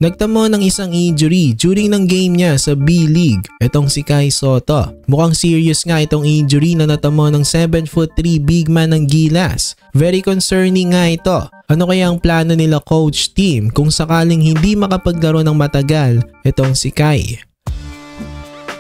Nagtamo ng isang injury during ng game niya sa B-League, itong si Kai Sotto. Mukhang serious nga itong injury na natamo ng 7'3" big man ng Gilas. Very concerning nga ito. Ano kaya ang plano nila coach team kung sakaling hindi makapaglaro ng matagal itong si Kai?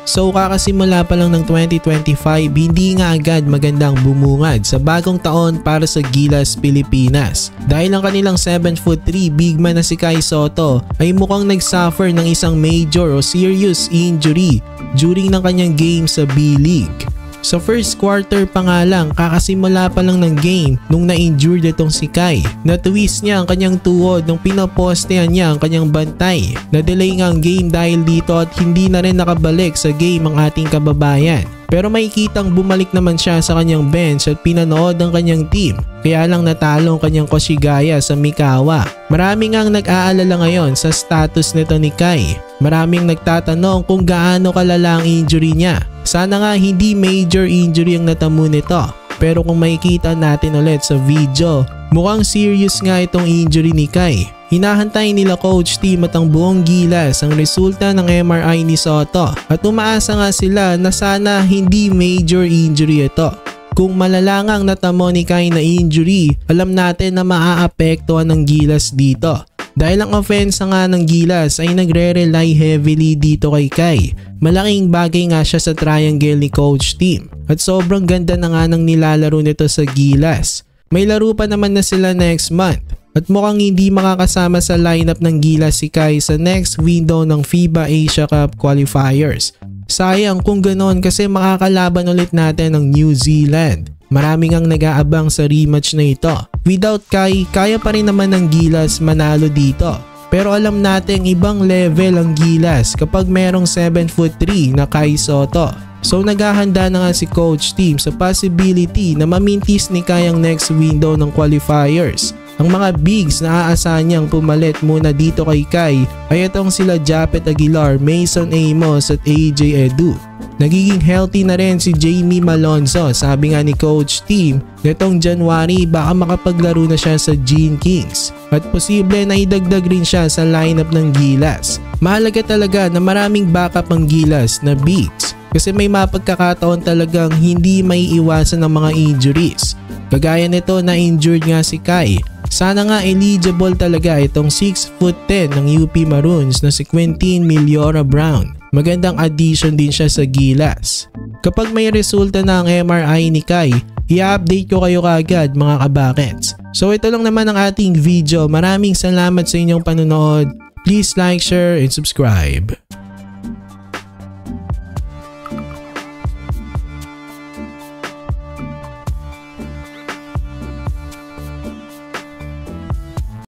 So kakasimula pa lang ng 2025, hindi nga agad magandang bumungad sa bagong taon para sa Gilas Pilipinas. Dahil ang kanilang 7'3" big man na si Kai Sotto ay mukhang nagsuffer ng isang major o serious injury during ng kanyang game sa B-League. Sa first quarter pa nga lang, kakasimula pa lang ng game nung na-injured itong si Kai. Na-twist niya ang kanyang tuhod nung pinapostehan niya ang kanyang bantay. Na-delay nga ang game dahil dito at hindi na rin nakabalik sa game ang ating kababayan. Pero makikitang bumalik naman siya sa kanyang bench at pinanood ang kanyang team. Kaya lang natalo ang kanyang Koshigaya sa Mikawa. Marami nga ang nag-aalala ngayon sa status nito ni Kai. Maraming nagtatanong kung gaano kalala ang injury niya. Sana nga hindi major injury ang natamo nito. Pero kung makikita natin ulit sa video, mukhang serious nga itong injury ni Kai. Hinahantay nila coach team at ang buong Gilas ang resulta ng MRI ni Sotto at umaasa nga sila na sana hindi major injury ito. Kung malala nga ang natamo ni Kai na injury, alam natin na maaapektuhan ng Gilas dito. Dahil ang offense nga ng Gilas ay nagre-rely heavily dito kay Kai. Malaking bagay nga siya sa triangle ni coach team at sobrang ganda na nga ng nilalaro nito sa Gilas. May laro pa naman na sila next month at mukhang hindi makakasama sa lineup ng Gilas si Kai sa next window ng FIBA Asia Cup qualifiers. Sayang kung ganoon kasi makakalaban ulit natin ng New Zealand. Maraming ang nag-aabang sa rematch na ito. Without Kai, kaya pa rin naman ng Gilas manalo dito. Pero alam natin ibang level ang Gilas kapag merong 7'3" na Kai Sotto. So naghahanda na nga si coach team sa possibility na mamintis ni Kai ang next window ng qualifiers. Ang mga bigs na aasahan niyang pumalit muna dito kay Kai ay itong sila Japet Aguilar, Mason Amos at AJ Edu. Nagiging healthy na rin si Jamie Malonzo. Sabi nga ni coach team, netong January baka makapaglaro na siya sa Gene Kings at posible na idagdag rin siya sa lineup ng Gilas. Mahalaga talaga na maraming backup ang Gilas na bigs kasi may mapagkakataon talagang hindi may iwasan ng mga injuries. Kagaya nito na injured nga si Kai. Sana nga eligible talaga itong 6'10" ng UP Maroons na si Quentin Miliora Brown. Magandang addition din siya sa Gilas. Kapag may resulta na ang MRI ni Kai, i-update ko kayo kaagad mga kabakets. So ito lang naman ang ating video. Maraming salamat sa inyong panonood. Please like, share, and subscribe.